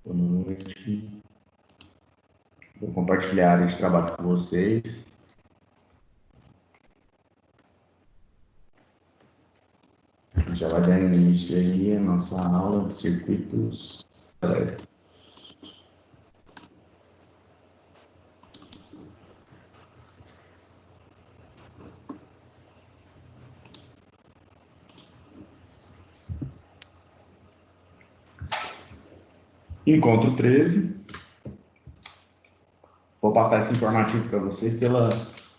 Boa noite. Vou compartilhar a área de trabalho com vocês. Já vai dar início aí a nossa aula de circuitos elétricos. Encontro 13. Vou passar esse informativo para vocês pela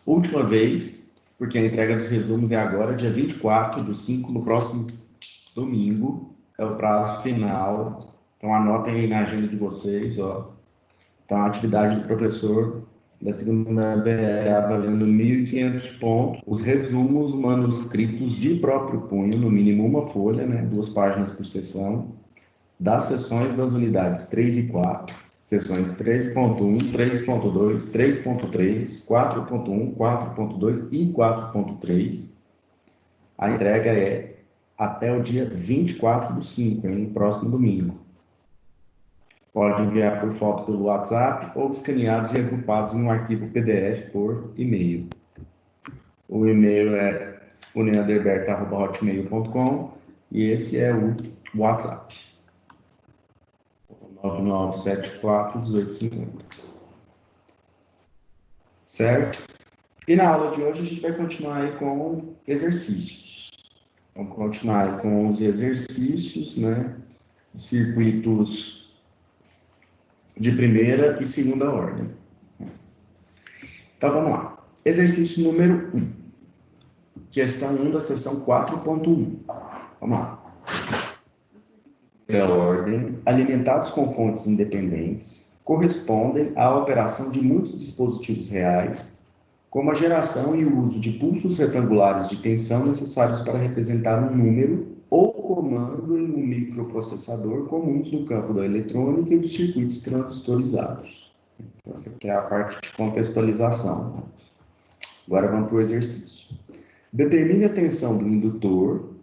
última vez, porque a entrega dos resumos é agora, dia 24/5, no próximo domingo. É o prazo final. Então, anotem aí na agenda de vocês, ó. Então, a atividade do professor da segunda BR valendo 1.500 pontos. Os resumos manuscritos de próprio punho, no mínimo uma folha, né? 2 páginas por sessão, das sessões das unidades 3 e 4, sessões 3.1, 3.2, 3.3, 4.1, 4.2 e 4.3. A entrega é até o dia 24/5, hein? Próximo domingo. Pode enviar por foto pelo WhatsApp ou escaneados e agrupados em um arquivo PDF por e-mail. O e-mail é uniaderberta@hotmail.com e esse é o WhatsApp. 9974-1850. Certo? E na aula de hoje a gente vai continuar aí com exercícios. Vamos continuar aí com os exercícios, né? Circuitos de primeira e segunda ordem. Então vamos lá. Exercício número 1. Questão 1 da seção 4.1. Vamos lá. Primeira ordem, alimentados com fontes independentes, correspondem à operação de muitos dispositivos reais, como a geração e o uso de pulsos retangulares de tensão necessários para representar um número ou comando em um microprocessador comuns no campo da eletrônica e dos circuitos transistorizados. Então, essa aqui é a parte de contextualização. Agora vamos para o exercício. Determine a tensão do indutor,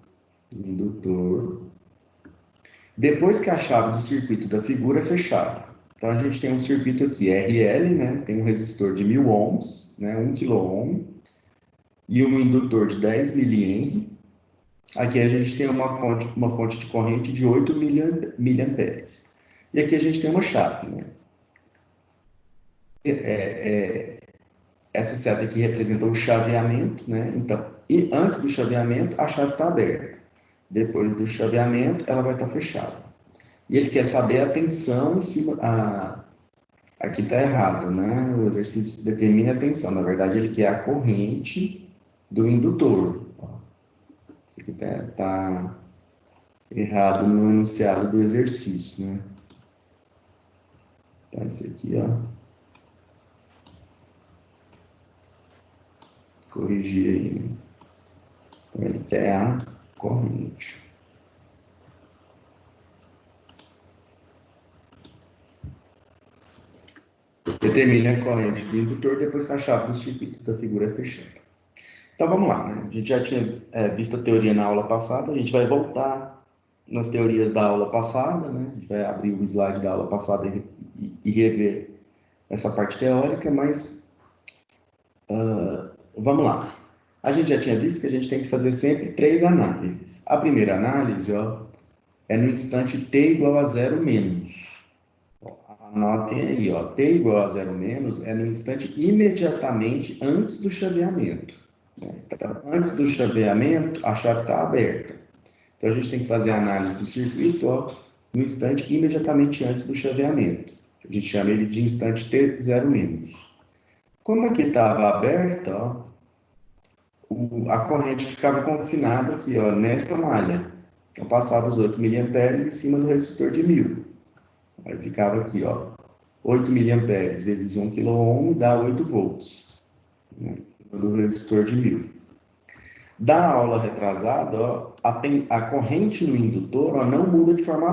depois que a chave do circuito da figura é fechada. Então, a gente tem um circuito aqui, RL, né? Tem um resistor de 1000 ohms, né? 1 kΩ, e um indutor de 10 mA. Aqui a gente tem uma fonte de corrente de 8 mA. E aqui a gente tem uma chave, né? Essa seta aqui representa o chaveamento, né? Então, e antes do chaveamento, a chave está aberta. Depois do chaveamento, ela vai estar fechada. E ele quer saber a tensão em cima... Aqui está errado, né? O exercício determina a tensão. Na verdade, ele quer a corrente do indutor. Isso aqui está errado no enunciado do exercício, né? Então, esse aqui, ó. Corrigir aí, né? Então, ele quer a corrente. Determine a corrente do indutor depois que a chave do circuito da figura é fechada. Então, vamos lá, né? A gente já tinha visto a teoria na aula passada, a gente vai voltar nas teorias da aula passada, né? A gente vai abrir o slide da aula passada e rever essa parte teórica, mas vamos lá. A gente já tinha visto que a gente tem que fazer sempre 3 análises. A primeira análise, ó, é no instante t igual a 0 menos. Anotem aí, ó, t igual a 0 menos é no instante imediatamente antes do chaveamento. Então, antes do chaveamento, a chave está aberta. Então, a gente tem que fazer a análise do circuito, ó, no instante imediatamente antes do chaveamento. A gente chama ele de instante t 0 menos. Como aqui estava aberta, ó, a corrente ficava confinada aqui, ó, nessa malha. Então, passava os 8 mA em cima do resistor de 1000. Aí ficava aqui, ó, 8 mA vezes 1 kΩ dá 8 volts, né, em cima do resistor de 1000. Da aula retrasada, ó, a corrente no indutor, ó, não muda de forma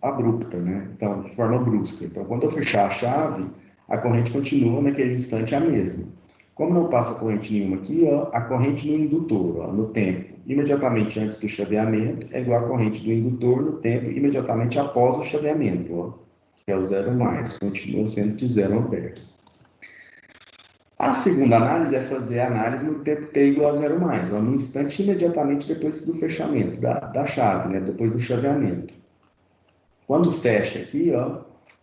abrupta, né? Então, de forma brusca. Então, quando eu fechar a chave, a corrente continua naquele instante a mesma. Como não passa corrente nenhuma aqui, ó, a corrente no indutor, ó, no tempo imediatamente antes do chaveamento, é igual à corrente do indutor no tempo imediatamente após o chaveamento, ó. que é o 0 mais, continua sendo de 0 amperes. A segunda análise é fazer a análise no tempo t igual a 0 mais, ó, no instante imediatamente depois do fechamento da chave, né, depois do chaveamento. Quando fecha aqui, ó,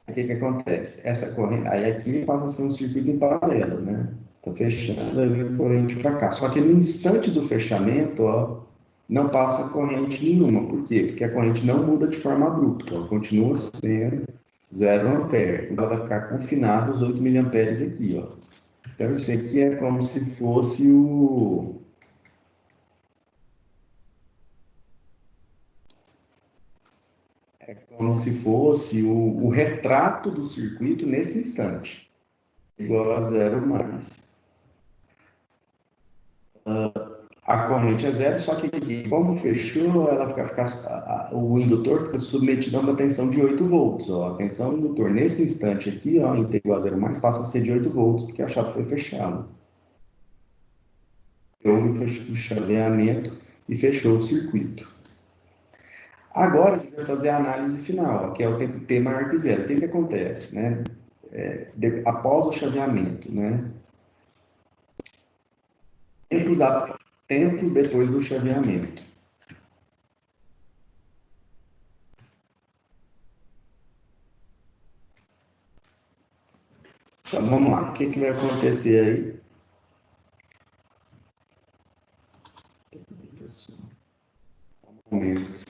o que acontece? Essa corrente, aí aqui passa a ser um circuito em paralelo, né? Está fechando, aí vem a corrente para cá. Só que no instante do fechamento, ó, não passa corrente nenhuma. Por quê? Porque a corrente não muda de forma abrupta, ó, continua sendo 0 ampere. Então, vai ficar confinado os 8 miliamperes aqui, ó. Então, isso aqui é como se fosse o... como se fosse o retrato do circuito nesse instante. Igual a 0 mais. A corrente é zero, só que aqui, como fechou, ela o indutor fica submetido a uma tensão de 8 volts. Ó. A tensão do indutor, nesse instante aqui, ó, em T igual a 0 mais, passa a ser de 8 volts, porque a chave foi fechada. Houve o chaveamento e fechou o circuito. Agora, a gente vai fazer a análise final, ó, que é o tempo T maior que zero. O que acontece, né? Após o chaveamento, né? Tempos depois do chaveamento. Então, vamos lá. O que vai acontecer aí? Um momento.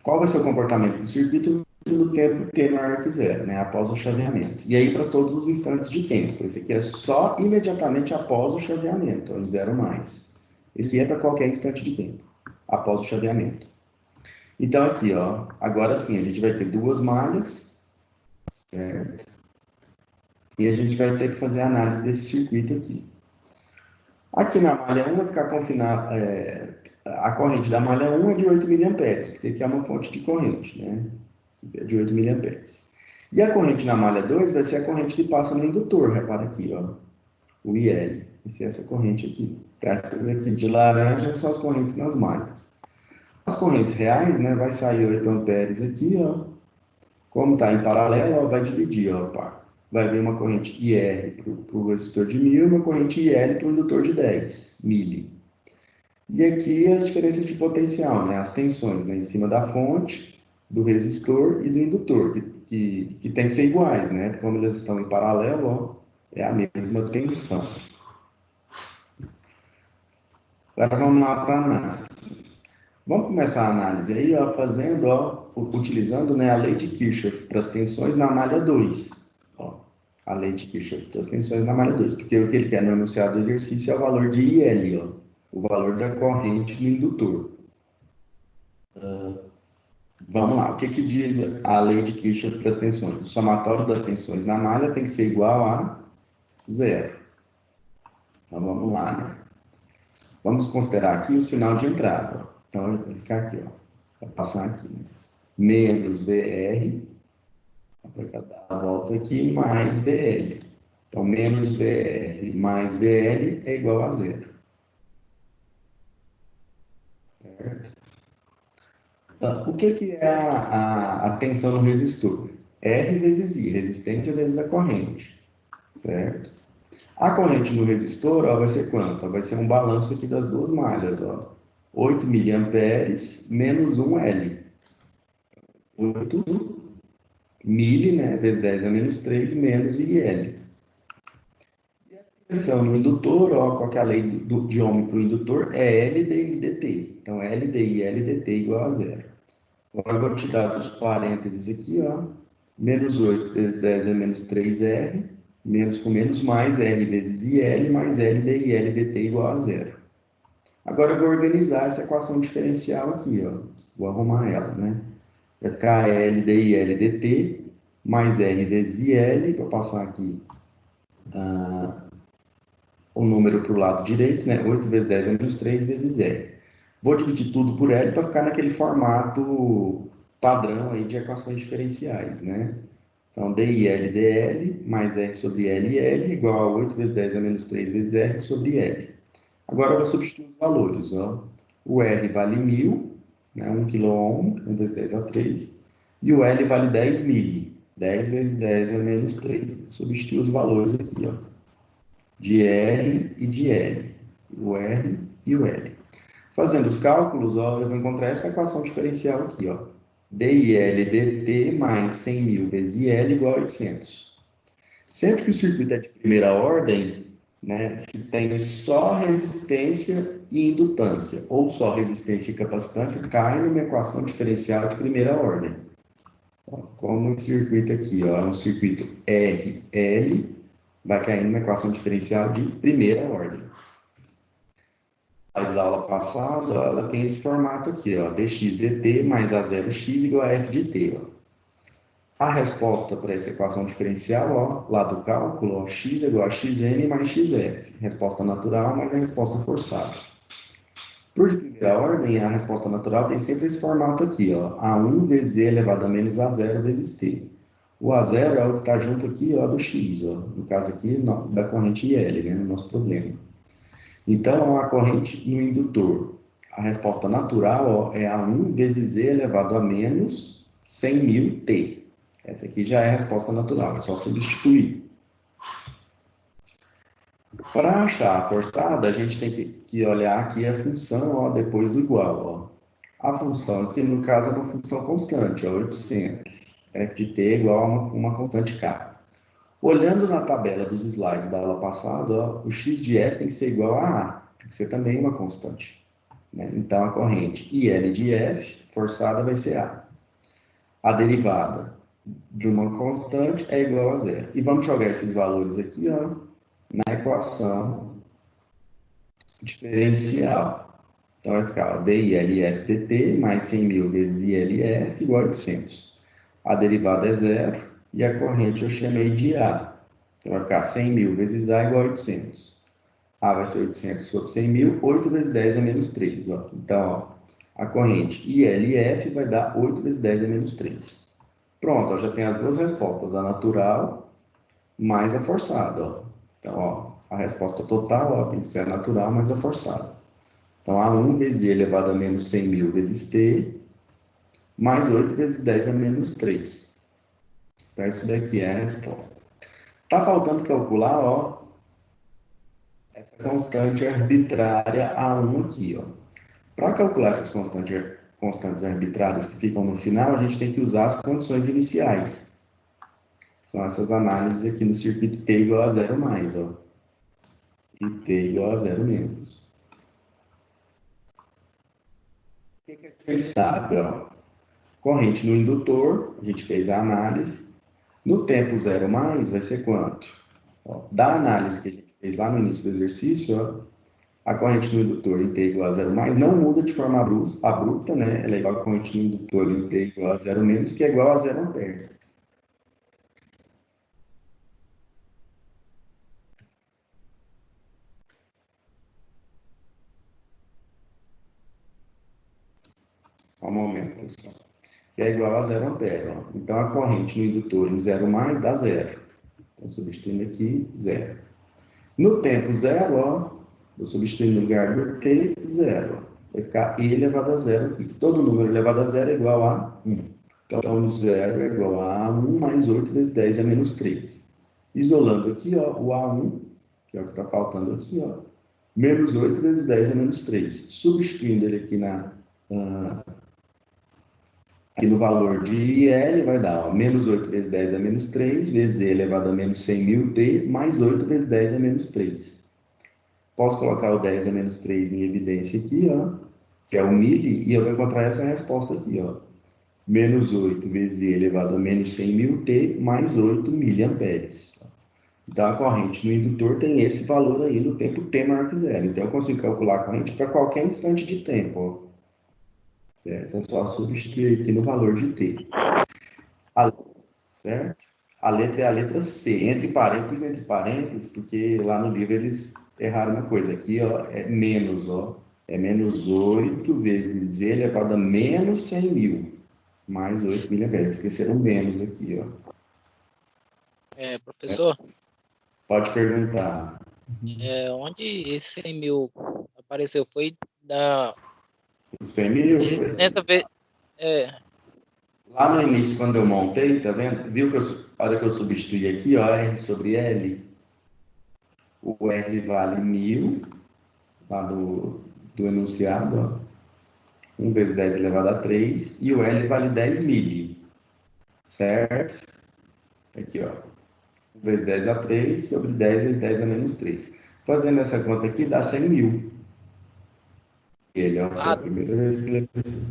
Qual vai ser o comportamento do circuito no tempo t maior que zero, né? Após o chaveamento. E aí, para todos os instantes de tempo. Esse aqui é só imediatamente após o chaveamento, em 0 mais. Esse é para qualquer instante de tempo, após o chaveamento. Então, aqui, ó, agora sim, a gente vai ter duas malhas, certo? E a gente vai ter que fazer a análise desse circuito aqui. Aqui na malha 1 vai ficar confinada, a corrente da malha 1 é de 8 miliamperes, porque aqui é uma fonte de corrente, né? É de 8 miliamperes. E a corrente na malha 2 vai ser a corrente que passa no indutor, repara aqui, ó, o IL. Vai ser essa corrente aqui. Essas aqui de laranja são as correntes nas malhas. As correntes reais, né, vai sair 8 amperes aqui, ó. Como está em paralelo, ó, vai dividir, ó, pá. Vai vir uma corrente IR para o resistor de 1000 e uma corrente IL para o indutor de 10 mili. E aqui as diferenças de potencial, né, as tensões, né, em cima da fonte, do resistor e do indutor, que tem que ser iguais, né? Como eles estão em paralelo, ó, é a mesma tensão. Agora vamos lá para a análise. Vamos começar a análise aí, ó, fazendo, ó, utilizando, né, a lei de Kirchhoff para as tensões na malha 2. Ó, a lei de Kirchhoff para as tensões na malha 2, porque o que ele quer no enunciado do exercício é o valor de IL, ó, o valor da corrente do indutor. Vamos lá, o que diz a lei de Kirchhoff para as tensões? O somatório das tensões na malha tem que ser igual a zero. Então vamos lá, né? Vamos considerar aqui o sinal de entrada. Então vai ficar aqui, ó. Vai passar aqui, né? Menos VR, vai dar a volta aqui, mais VL. Então menos VR mais VL é igual a zero. Certo? Então, o que é a tensão no resistor? R vezes I, resistência vezes a corrente. Certo? A corrente no resistor, ó, vai ser quanto? Ó, vai ser um balanço aqui das duas malhas, ó. 8 miliamperes menos 1 L. 8 mili, né, vezes 10 a menos 3, menos IL. E a tensão no indutor, ó, qual que é a lei de Ohm para o indutor? É L dI dt. Então, L dI L dt igual a zero. Agora, eu vou tirar dos parênteses aqui, ó, menos 8 vezes 10 a menos 3R, menos com menos, mais R vezes IL, mais L dI L dt igual a zero. Agora, eu vou organizar essa equação diferencial aqui, ó. Vou arrumar ela, né? Vai ficar L dI L dt mais R vezes IL, vou passar aqui o número para o lado direito, né? 8 vezes 10 é menos 3 vezes R. Vou dividir tudo por L para ficar naquele formato padrão aí de equações diferenciais, né? Então, DIL dL mais R sobre LL igual a 8 vezes 10 a menos 3 vezes R sobre L. Agora eu vou substituir os valores, ó. O R vale 1000 né? 1 kΩ, 1 vezes 10 a 3. E o L vale 10 mili. 10 vezes 10 é menos 3. Substitui os valores aqui, ó, de R e de L. O R e o L. Fazendo os cálculos, ó, eu vou encontrar essa equação diferencial aqui, ó. DIL dt mais 100 mil vezes IL igual a 800. Sempre que o circuito é de primeira ordem, né, se tem só resistência e indutância, ou só resistência e capacitância, cai numa equação diferencial de primeira ordem. Como esse circuito aqui, ó, é um circuito RL, vai cair numa equação diferencial de primeira ordem. A aula passada, ela tem esse formato aqui, ó, dx dt mais a0x igual a f de t. Ó. A resposta para essa equação diferencial, ó, lá do cálculo, ó, x é igual a xn mais xf. Resposta natural mais a resposta forçada. Por de primeira ordem, a resposta natural tem sempre esse formato aqui, ó, a1 vezes e elevado a menos a0 vezes t. O a0 é o que está junto aqui, ó, do x, ó, no caso aqui da corrente IL, né, no nosso problema. Então, a corrente no indutor, a resposta natural, ó, é a1 vezes e elevado a menos 100 mil t. Essa aqui já é a resposta natural, é só substituir. Para achar a forçada, a gente tem que olhar aqui a função, ó, depois do igual. Ó. A função aqui, no caso, é uma função constante, ó, 800. F de t é igual a uma constante k. Olhando na tabela dos slides da aula passada, ó, o x de f tem que ser igual a A, tem que ser também uma constante. Né? Então, a corrente IL de f, forçada, vai ser A. A derivada de uma constante é igual a zero. E vamos jogar esses valores aqui, ó, na equação diferencial. Então, vai ficar ó, DILF dt mais 100 mil vezes ILF igual a 800. A derivada é zero e a corrente eu chamei de A. Então, vai ficar 100 mil vezes A igual a 800. A vai ser 800 sobre 100 mil, 8 vezes 10 é menos 3. Ó. Então, ó, a corrente ILF vai dar 8 vezes 10 é menos 3. Pronto, ó, já tem as duas respostas, a natural mais a forçada. Ó. Então, ó, a resposta total ó, tem que ser a natural mais a forçada. Então, A1 vezes I elevado a menos 100 mil vezes T, mais 8 vezes 10 é menos 3. Então, essa daqui é a resposta. Está faltando calcular, ó, essa constante arbitrária A1 aqui, ó. Para calcular essas constantes arbitrárias que ficam no final, a gente tem que usar as condições iniciais. São essas análises aqui no circuito T igual a zero mais, ó. E T igual a zero menos. O que a gente sabe, ó? Corrente no indutor, a gente fez a análise. No tempo zero mais, vai ser quanto? Ó, da análise que a gente fez lá no início do exercício, ó, a corrente no indutor em T igual a zero mais não muda de forma abrupta, né? Ela é igual a corrente no indutor em T igual a zero menos, que é igual a zero ampere. Só um momento, pessoal. Que é igual a zero ampere. Ó. Então, a corrente no indutor em zero mais dá zero. Então, substituindo aqui, zero. No tempo zero, ó, eu substituindo no lugar do t, zero. Vai ficar e elevado a zero aqui. Todo número elevado a zero é igual a 1. Então, zero é igual a 1 mais 8 vezes 10 é menos 3. Isolando aqui, ó, o A1, que é o que está faltando aqui, ó, menos 8 vezes 10 é menos 3. Substituindo ele aqui aqui no valor de IL, vai dar ó, menos 8 vezes 10 é menos 3, vezes E elevado a menos 100 mil T, mais 8 vezes 10 é menos 3. Posso colocar o 10 a menos 3 em evidência aqui, ó, que é o mili, e eu vou encontrar essa resposta aqui, ó. Menos 8 vezes E elevado a menos 100 mil T, mais 8 miliamperes. Então, a corrente no indutor tem esse valor aí no tempo T maior que zero. Então, eu consigo calcular a corrente para qualquer instante de tempo, ó. Certo? É só substituir aqui no valor de T. Certo? A letra é a letra C, entre parênteses, porque lá no livro eles erraram uma coisa. Aqui, ó, é menos, ó. É menos 8 vezes E elevado a menos 100 mil. Mais 8 miliamperes. Esqueceram menos aqui, ó. Professor, Pode perguntar. onde esse 100 mil apareceu? Foi da Os 100 mil. E nessa vez, Lá no início, quando eu montei, tá vendo? Viu que a hora que eu substituí aqui, ó, R sobre L, o R vale 1000, lá do enunciado, ó, 1 vezes 10 elevado a 3, e o L vale 10 mil, certo? Aqui, ó, 1 vezes 10 a 3 sobre 10 vezes 10 a menos 3. Fazendo essa conta aqui, dá 100 mil. Ele é a primeira vez que ele apareceu.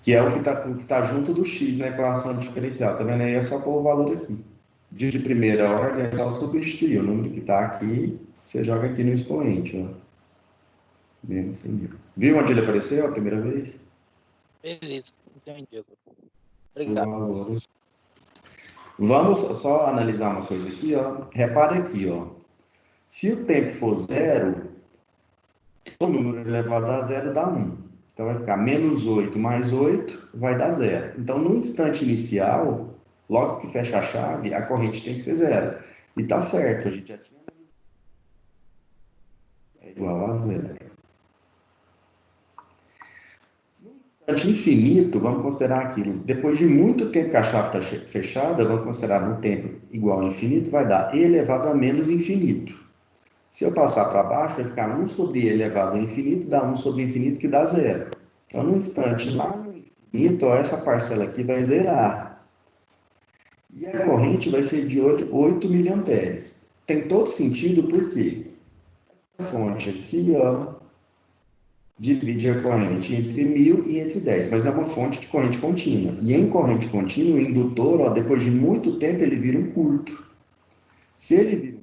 Que é o que tá junto do x na equação diferencial. Tá vendo aí? É só pôr o valor aqui. De primeira ordem é só substituir o número que está aqui, você joga aqui no expoente. Ó. Menos 100 mil. Viu onde ele apareceu a primeira vez? beleza, entendi. Obrigado. Vamos só analisar uma coisa aqui. Ó. Repare aqui. Ó. Se o tempo for zero, o número elevado a zero dá 1. Então vai ficar menos 8 mais 8 vai dar zero. Então no instante inicial, logo que fecha a chave, a corrente tem que ser zero. E tá certo, a gente já tinha. É igual a zero. No instante infinito, vamos considerar aquilo. Depois de muito tempo que a chave está fechada, vamos considerar um tempo igual a infinito, vai dar e elevado a menos infinito. Se eu passar para baixo, vai ficar 1 sobre e elevado a infinito, dá 1 sobre infinito, que dá zero. Então, no instante lá no infinito, ó, essa parcela aqui vai zerar. E a corrente vai ser de 8 miliamperes. Tem todo sentido, por quê? A fonte aqui, ó, divide a corrente entre 1000 e entre 10, mas é uma fonte de corrente contínua. E em corrente contínua, o indutor, ó, depois de muito tempo, ele vira um curto. Se ele vira um curto,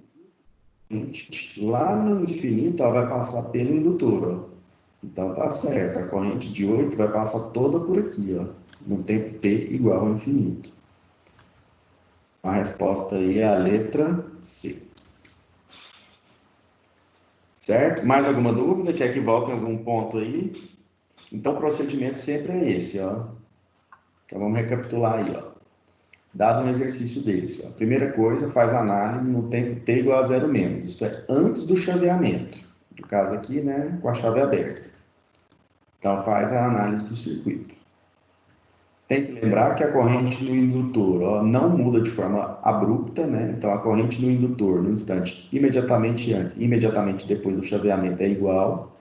lá no infinito, ó, vai passar pelo indutor. Ó. Então tá certo, a corrente de 8 vai passar toda por aqui, ó, no tempo t igual ao infinito. A resposta aí é a letra C. Certo? Mais alguma dúvida? Quer que volte em algum ponto aí? Então, o procedimento sempre é esse, ó. Então, vamos recapitular aí, ó. Dado um exercício desse, ó. Primeira coisa, faz análise no tempo t igual a zero menos. Isto é, antes do chaveamento. No caso aqui, né, com a chave aberta. Então, faz a análise do circuito. Tem que lembrar que a corrente no indutor, ó, não muda de forma abrupta, né? Então, a corrente no indutor, no instante imediatamente antes e imediatamente depois do chaveamento é igual.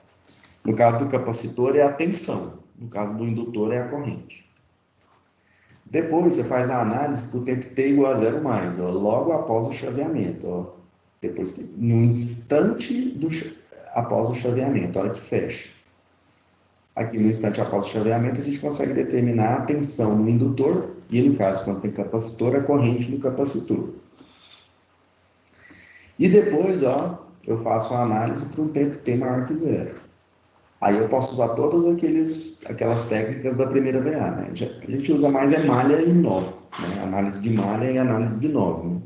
No caso do capacitor, é a tensão. No caso do indutor, é a corrente. Depois, você faz a análise para o tempo t igual a zero mais, ó, logo após o chaveamento. Ó, depois, no instante após o chaveamento, a hora que fecha. Aqui, no instante após o chaveamento, a gente consegue determinar a tensão no indutor e, no caso, quando tem capacitor, a corrente no capacitor. E depois, ó, eu faço a análise para um tempo t maior que zero. Aí eu posso usar todas aquelas técnicas da primeira VA, né? A gente usa mais malha e nó, né? Análise de malha e análise de nó, né?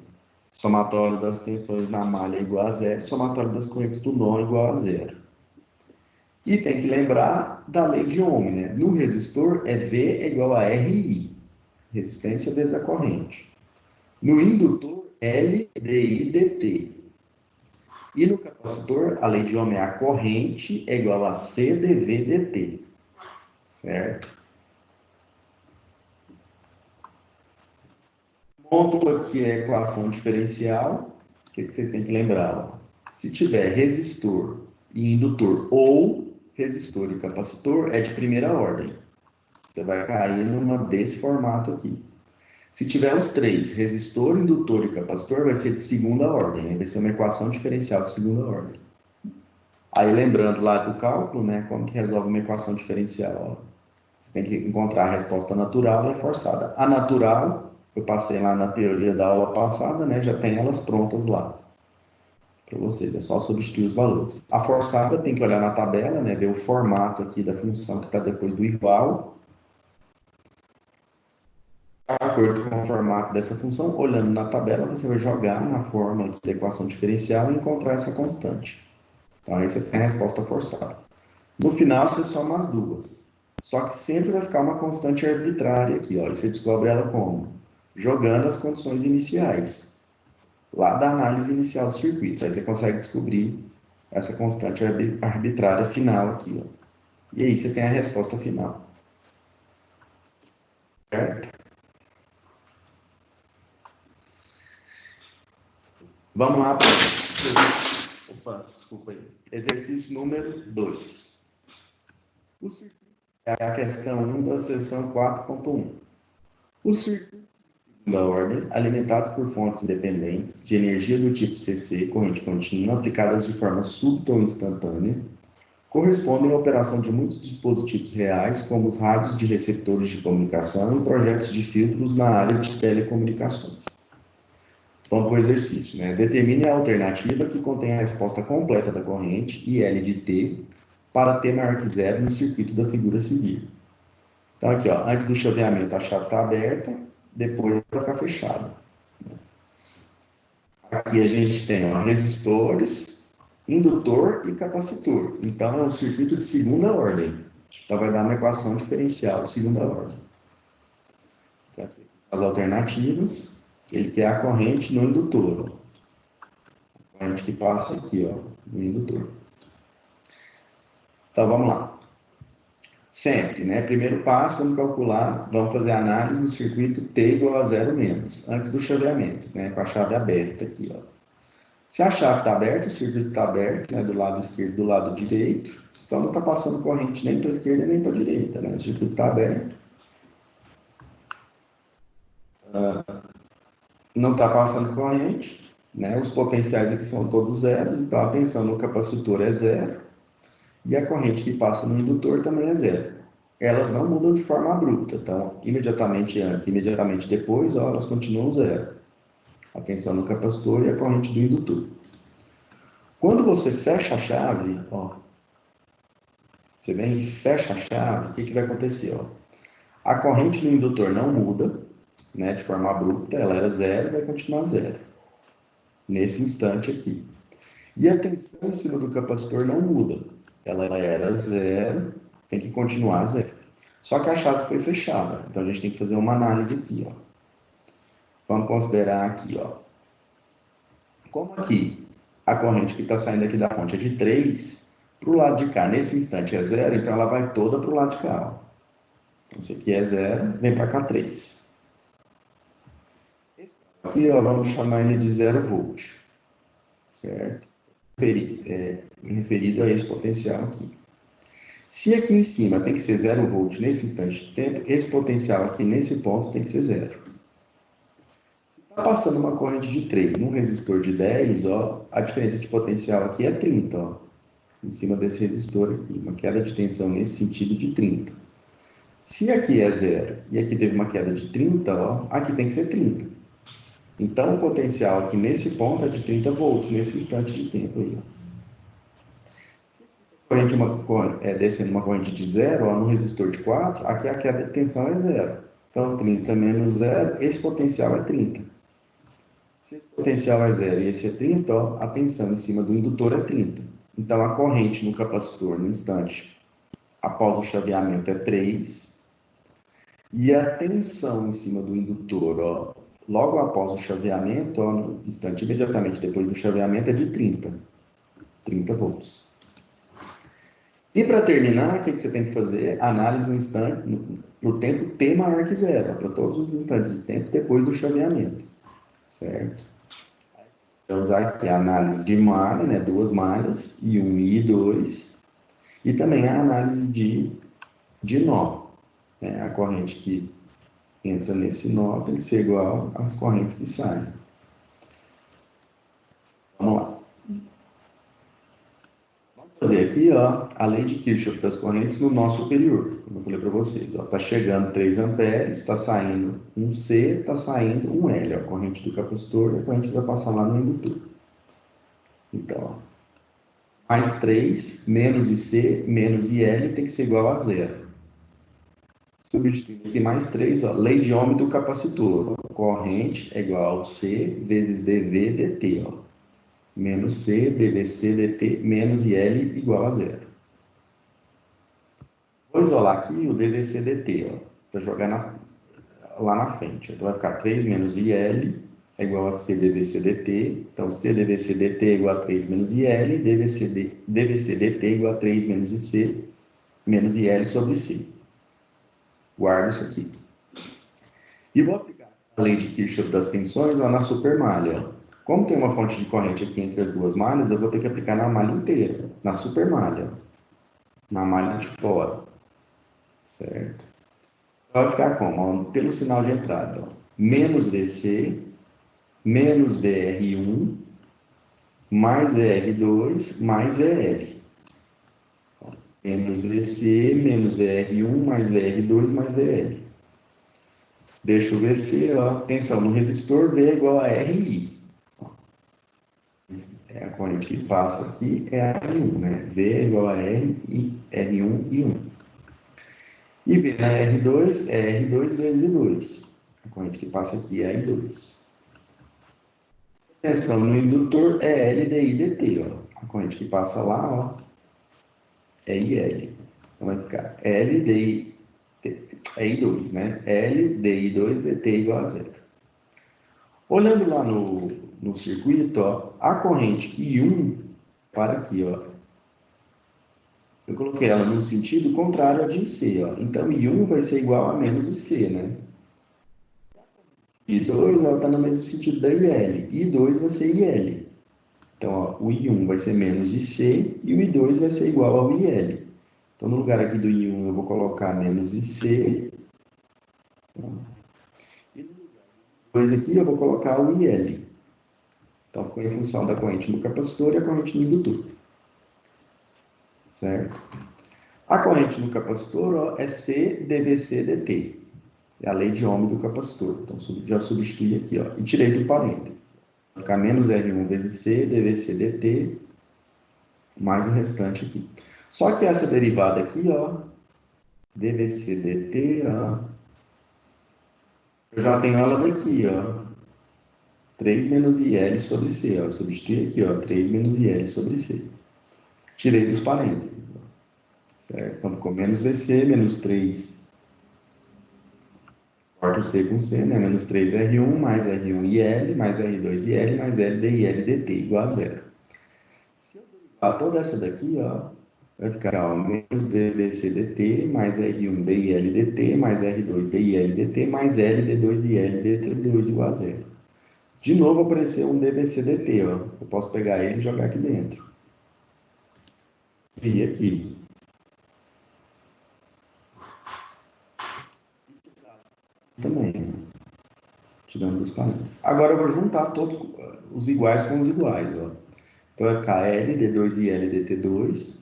Somatório das tensões na malha é igual a zero, somatório das correntes do nó é igual a zero. E tem que lembrar da lei de Ohm, né? No resistor é V é igual a RI, resistência vezes a corrente. No indutor, L dI dt. E no capacitor, a lei de Ohm é a corrente é igual a C dV dt. Certo? Monto aqui a equação diferencial. O que vocês têm que lembrar? Se tiver resistor e indutor ou resistor e capacitor, é de primeira ordem. Você vai cair numa desse formato aqui. Se tiver os três, resistor, indutor e capacitor, vai ser de segunda ordem. Vai ser uma equação diferencial de segunda ordem. Aí, lembrando lá do cálculo, né, como que resolve uma equação diferencial? Ó. Você tem que encontrar a resposta natural e a forçada. A natural, eu passei lá na teoria da aula passada, né, já tem elas prontas lá para vocês. É só substituir os valores. A forçada tem que olhar na tabela, né, ver o formato aqui da função que está depois do igual. De acordo com o formato dessa função, olhando na tabela, você vai jogar na forma aqui da equação diferencial e encontrar essa constante. Então, aí você tem a resposta forçada. No final, você soma as duas. Só que sempre vai ficar uma constante arbitrária aqui, ó. E você descobre ela como? Jogando as condições iniciais. Lá da análise inicial do circuito. Aí você consegue descobrir essa constante arbitrária final aqui, ó. E aí você tem a resposta final. Certo? Vamos lá para desculpa aí. Exercício número 2. O circuito é a questão 1 da seção 4.1. Os circuitos da ordem, alimentados por fontes independentes de energia do tipo CC, corrente contínua, aplicadas de forma súbita ou instantânea, correspondem à operação de muitos dispositivos reais, como os rádios de receptores de comunicação e projetos de filtros na área de telecomunicações. Vamos para o exercício, né? Determine a alternativa que contém a resposta completa da corrente, IL de T, para T maior que zero no circuito da figura a seguir. Então, aqui, ó, antes do chaveamento, a chave está aberta, depois vai ficar fechada. Aqui a gente tem, ó, resistores, indutor e capacitor. Então, é um circuito de segunda ordem. Então, vai dar uma equação diferencial de segunda ordem. Então, as alternativas, ele quer a corrente no indutor. Ó. A corrente que passa aqui, ó, no indutor. Então, vamos lá. Sempre, né? Primeiro passo, vamos calcular, vamos fazer a análise do circuito T igual a 0 menos, antes do chaveamento, né? Com a chave aberta aqui, ó. Se a chave está aberta, o circuito está aberto, né? Do lado esquerdo e do lado direito, então não está passando corrente nem para a esquerda nem para a direita, né? O circuito está aberto. Não está passando corrente, né? Os potenciais aqui são todos zeros, então a tensão no capacitor é zero, e a corrente que passa no indutor também é zero. Elas não mudam de forma abrupta, então, imediatamente antes, imediatamente depois, ó, elas continuam zero. A tensão no capacitor e a corrente do indutor. Quando você fecha a chave, ó, você vem e fecha a chave, o que vai acontecer? Ó? A corrente no indutor não muda, né, de forma abrupta, ela era zero e vai continuar zero. Nesse instante aqui. E a tensão em cima do capacitor não muda. Ela era zero, tem que continuar zero. Só que a chave foi fechada. Então a gente tem que fazer uma análise aqui, ó. Vamos considerar aqui, ó. Como aqui a corrente que está saindo aqui da fonte é de 3, para o lado de cá, nesse instante é zero, então ela vai toda para o lado de cá, ó. Então, esse aqui é zero, vem para cá 3. Aqui, ó, vamos chamar ele de 0 volt, certo? Referido a esse potencial aqui. Se aqui em cima tem que ser 0 volt nesse instante de tempo, esse potencial aqui nesse ponto tem que ser zero. Se está passando uma corrente de 3 num resistor de 10, ó, a diferença de potencial aqui é 30, ó, em cima desse resistor aqui, uma queda de tensão nesse sentido de 30. Se aqui é zero e aqui teve uma queda de 30, ó, aqui tem que ser 30. Então, o potencial aqui nesse ponto é de 30 volts, nesse instante de tempo aí. Descendo uma corrente de 0, ó, no resistor de 4, aqui a queda de tensão é 0. Então, 30 menos 0, esse potencial é 30. Se esse potencial é 0 e esse é 30, ó, a tensão em cima do indutor é 30. Então, a corrente no capacitor, no instante, após o chaveamento, é 3. E a tensão em cima do indutor, ó, logo após o chaveamento, ó, no instante imediatamente depois do chaveamento, é de 30 volts. E para terminar, o que você tem que fazer? Análise no instante, no tempo T maior que zero, para todos os instantes de tempo depois do chaveamento, certo? Vou usar aqui a análise de malha, né, 2 malhas, I1 e I2, e também a análise de nó, né, a corrente que entra nesse nó tem que ser igual às correntes que saem. Vamos lá. Vamos fazer aqui, ó, a lei de Kirchhoff das correntes no nó superior, como eu falei para vocês. Está chegando 3 amperes, está saindo um C, está saindo um L, ó, a corrente do capacitor e a corrente que vai passar lá no indutor. Então, ó, mais 3, menos IC, menos IL tem que ser igual a zero. Substituindo aqui mais 3, ó, lei de Ohm do capacitor. Corrente é igual ao C vezes dV dt, ó. Menos C, dVc dt, menos IL igual a zero. Vou isolar aqui o dVc dt, ó, para jogar lá na frente. Então vai ficar 3 menos IL é igual a C dVc dt. Então C dVc dt é igual a 3 menos IL, dVc dt é igual a 3 menos IC. menos IL sobre C. Guardo isso aqui. E vou aplicar a lei de Kirchhoff das tensões na supermalha. Como tem uma fonte de corrente aqui entre as duas malhas, eu vou ter que aplicar na malha inteira, na supermalha, na malha de fora. Certo? Vai ficar como? Pelo sinal de entrada. Menos VC, menos VR1, mais VR2, mais VL. Menos VC, menos VR1, mais VR2, mais VL. Deixa o VC, ó, atenção, no resistor V é igual a RI. É a corrente que passa aqui, é a R1, né? V é igual a R, R1 e 1. E V na R2 é R2 vezes I2. A corrente que passa aqui é I2. Tensão no indutor é L dI dt, ó. A corrente que passa lá, ó, é IL. Então vai ficar L dI, é I2, né? L dI2 dt igual a zero. Olhando lá no circuito, ó, a corrente I1 para aqui, ó. Eu coloquei ela no sentido contrário a de IC, ó. Então I1 vai ser igual a menos IC, né? I2 está no mesmo sentido da IL. I2 vai ser IL. Então, ó, o I1 vai ser menos IC e o I2 vai ser igual ao IL. Então, no lugar aqui do I1, eu vou colocar menos IC. E no lugar do I2 aqui, eu vou colocar o IL. Então, ficou em função da corrente no capacitor e a corrente no indutor. Certo? A corrente no capacitor, ó, é C dVC dt. É a lei de Ohm do capacitor. Então, já substitui aqui, ó. E tirei do parênteses. Vai ficar menos R1 vezes C, dVC dt, mais o restante aqui. Só que essa derivada aqui, ó, dVC dt, ó, eu já tenho ela daqui, ó. 3 menos IL sobre C, ó. Substitui aqui, ó, 3 menos IL sobre C. Tirei dos parênteses, ó. Certo? Então, ficou menos VC, menos 3. Corta o C com C, né? Menos 3R1, mais R1 IL, mais R2 IL, mais L dIL dt, igual a zero. Se eu derivar toda essa daqui, ó, vai ficar, ó, menos dVC dt, mais R1 dIL dt, mais R2 dIL dt, mais L d2 IL dt2 igual a zero. De novo apareceu um dVC dt, ó. Eu posso pegar ele e jogar aqui dentro. E aqui. Também, tirando dos parênteses. Agora eu vou juntar todos os iguais com os iguais, ó. Então vai ficar L d2 IL dt2,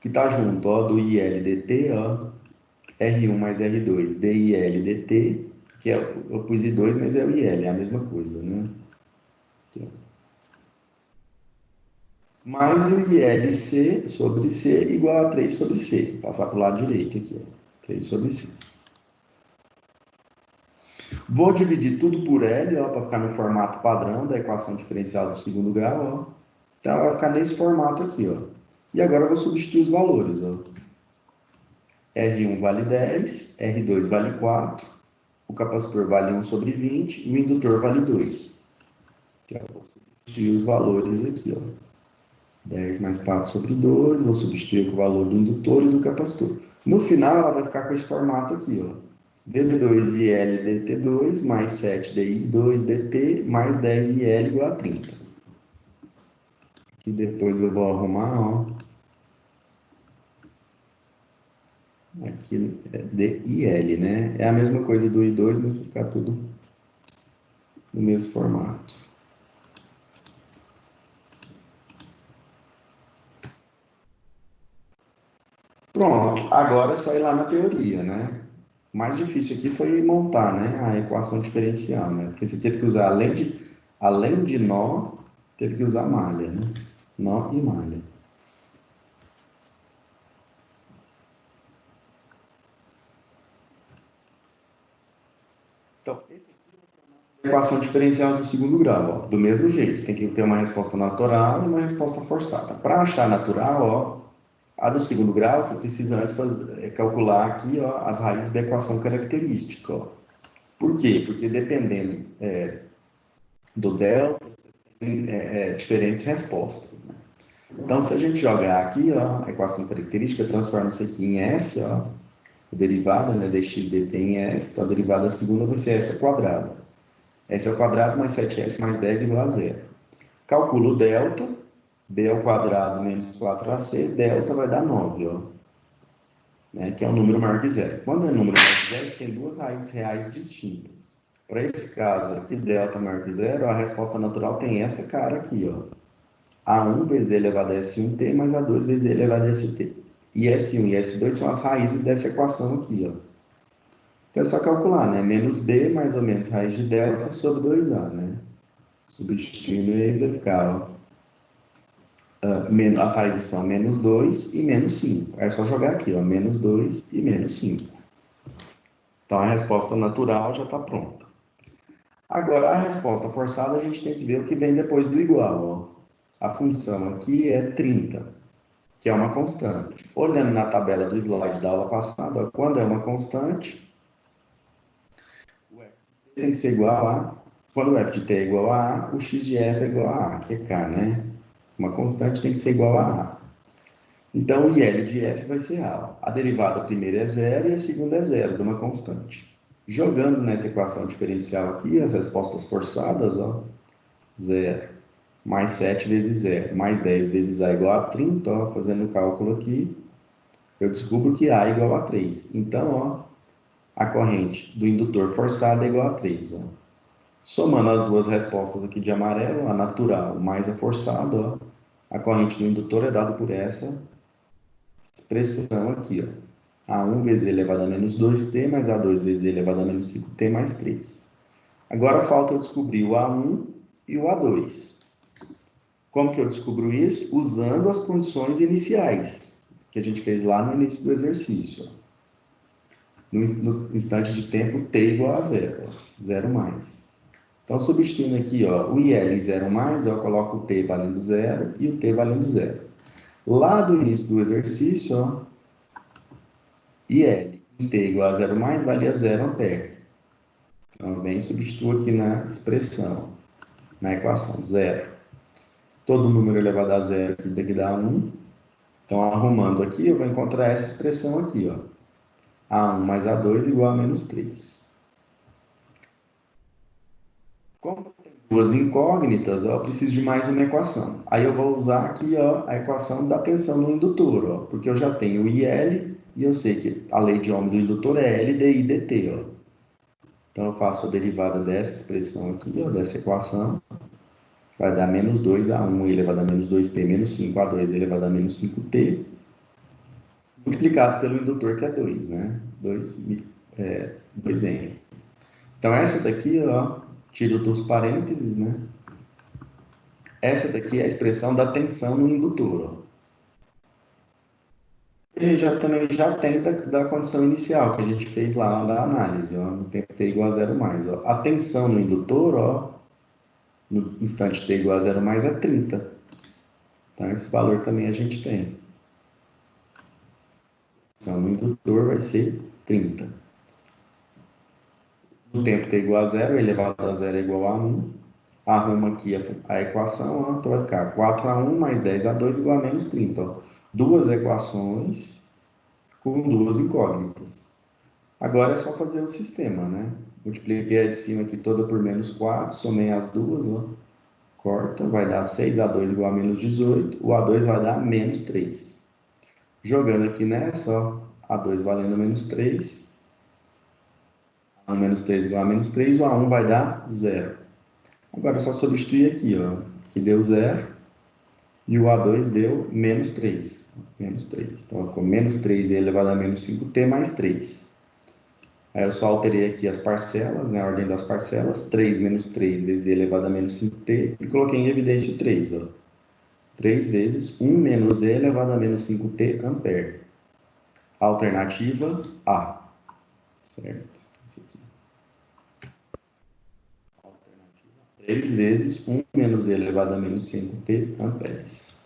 que está junto, ó, do IL dt, ó, R1 mais R2 dIL dt, que é, eu pus I2, mas é o IL, é a mesma coisa, né? Aqui, mais o ILC sobre C igual a 3 sobre C. Vou passar para o lado direito aqui, ó. 3 sobre C. Vou dividir tudo por L, ó, para ficar no formato padrão da equação diferencial do segundo grau, ó. Então, vai ficar nesse formato aqui, ó. E agora eu vou substituir os valores, ó. R1 vale 10, R2 vale 4, o capacitor vale 1 sobre 20 e o indutor vale 2. Então, eu vou substituir os valores aqui, ó. 10 mais 4 sobre 2, vou substituir com o valor do indutor e do capacitor. No final, ela vai ficar com esse formato aqui, ó. dV2IL dt2 mais 7DI2 dt mais 10IL igual a 30. Aqui depois eu vou arrumar, ó. Aqui é DIL, né? É a mesma coisa do I2, mas vai ficar tudo no mesmo formato. Pronto, agora é só ir lá na teoria, né? O mais difícil aqui foi montar, né, a equação diferencial, né? Porque você teve que usar, além de nó, teve que usar malha, né? Nó e malha. Então, esse aqui é a equação diferencial do segundo grau, ó. Do mesmo jeito, tem que ter uma resposta natural e uma resposta forçada. Para achar natural, ó, a do segundo grau, você precisa antes calcular aqui, ó, as raízes da equação característica, ó. Por quê? Porque dependendo do delta, você tem diferentes respostas, né? Então, se a gente jogar aqui, ó, a equação característica transforma isso aqui em S, ó, a derivada, né, dx dt em S, então a derivada segunda vai ser S ao quadrado. S ao quadrado mais 7S mais 10 igual a zero. Calculo o delta, b ao quadrado menos 4ac, delta vai dar 9, ó, né, que é um número maior que zero. Quando é número maior que zero, tem duas raízes reais distintas. Para esse caso aqui, delta maior que zero, a resposta natural tem essa cara aqui, ó. A1 vezes e elevado a S1t mais A2 vezes e elevado a S2t. E S1 e S2 são as raízes dessa equação aqui, ó. Então é só calcular, né? Menos b mais ou menos raiz de delta sobre 2a, né? Substituindo ele vai ficar, ó. As raízes são menos 2 e menos 5. É só jogar aqui, ó. Menos 2 e menos 5. Então a resposta natural já está pronta. Agora, a resposta forçada, a gente tem que ver o que vem depois do igual, ó. A função aqui é 30, que é uma constante. Olhando na tabela do slide da aula passada, ó, quando é uma constante, o f tem que ser igual a... Quando o f de t é igual a A, o x de f é igual a A, que é K, né? Uma constante tem que ser igual a A. Então, o IL de f vai ser A. A derivada primeira é zero e a segunda é zero, de uma constante. Jogando nessa equação diferencial aqui, as respostas forçadas, ó, 0 mais 7 vezes 0, mais 10 vezes A igual a 30, ó, fazendo o cálculo aqui, eu descubro que A é igual a 3. Então, ó, a corrente do indutor forçado é igual a 3. Ó. Somando as duas respostas aqui de amarelo, a natural mais a forçada, ó, a corrente do indutor é dada por essa expressão aqui, ó. A1 vezes e elevado a menos 2t mais A2 vezes e elevado a menos 5t mais 3. Agora falta eu descobrir o A1 e o A2. Como que eu descubro isso? Usando as condições iniciais que a gente fez lá no início do exercício. No instante de tempo t igual a zero, 0 mais. Então, substituindo aqui, ó, o IL em 0 mais, eu coloco o t valendo zero e o t valendo zero. Lá do início do exercício, ó, IL em t igual a 0 mais valia 0 ampere. Então, eu venho e substituo aqui na expressão, na equação, 0. Todo número elevado a zero aqui tem que dar 1. Então, arrumando aqui, eu vou encontrar essa expressão aqui, ó. A1 mais A2 igual a menos 3. Como tem duas incógnitas, ó, eu preciso de mais uma equação. Aí eu vou usar aqui, ó, a equação da tensão no indutor, ó, porque eu já tenho o IL e eu sei que a lei de Ohm do indutor é L dI dt, ó. Então, eu faço a derivada dessa expressão aqui, ó, dessa equação. Vai dar menos 2A1 elevado a menos 2t menos 5A2 elevado a menos 5t, multiplicado pelo indutor, que é 2, né? 2N. Então, essa daqui, ó, tiro dos parênteses, né? Essa daqui é a expressão da tensão no indutor, ó. A gente também já tem da condição inicial que a gente fez lá da análise, ó, no tempo t igual a 0 mais. Ó. A tensão no indutor, ó, no instante t igual a 0 mais é 30. Então, esse valor também a gente tem. Então, no indutor vai ser 30. No tempo t igual a 0, elevado a 0 é igual a 1. Arruma aqui a equação, ó, então vai ficar 4A1 mais 10A2 igual a menos 30. Ó. Duas equações com duas incógnitas. Agora é só fazer o sistema, né? Multipliquei a de cima aqui toda por menos 4, somei as duas, ó. Corta, vai dar 6A2 igual a menos 18, o A2 vai dar menos 3. Jogando aqui nessa, ó, A2 valendo menos 3, A1 menos 3 igual a menos 3, o A1 vai dar 0. Agora é só substituir aqui, ó, que deu 0, e o A2 deu menos 3. Menos 3. Então, ficou menos 3 elevado a menos 5t mais 3. Aí eu só alterei aqui as parcelas, né, a ordem das parcelas, 3 menos 3 vezes e elevado a menos 5t, e coloquei em evidência o 3, ó. 3 vezes 1 menos e elevado a menos 5t ampere. Alternativa A. Certo? 3 vezes 1 menos e elevado a menos 5t amperes.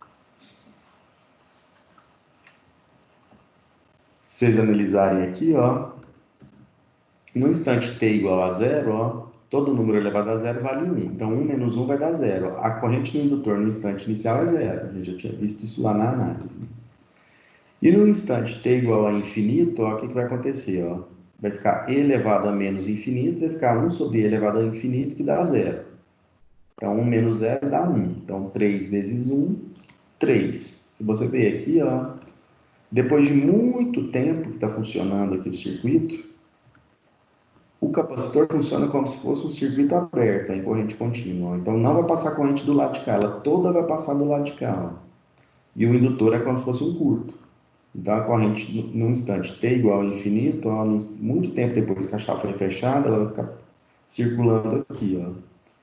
Se vocês analisarem aqui, ó, no instante t igual a 0, ó, todo número elevado a zero vale 1. Então, 1 menos 1 vai dar 0. A corrente no indutor no instante inicial é 0. A gente já tinha visto isso lá na análise. E no instante t igual a infinito, ó, o que vai acontecer? Ó? Vai ficar e elevado a menos infinito, vai ficar 1 sobre e elevado a infinito, que dá 0. Então, 1 menos 0 dá 1. Então, 3 vezes 1, 3. Se você ver aqui, ó, depois de muito tempo que está funcionando aqui o circuito, o capacitor funciona como se fosse um circuito aberto, em corrente contínua. Então, não vai passar corrente do lado de cá, ela toda vai passar do lado de cá. Ó. E o indutor é como se fosse um curto. Então, a corrente, no instante t igual a infinito, ó, muito tempo depois que a chave foi fechada, ela vai ficar circulando aqui. Ó.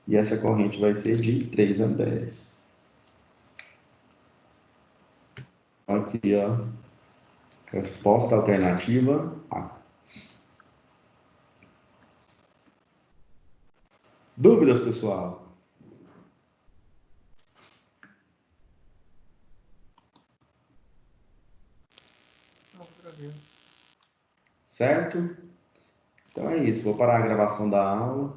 E essa corrente vai ser de 3 amperes. Aqui, ó, resposta alternativa A. Dúvidas, pessoal? Certo? Então é isso. Vou parar a gravação da aula.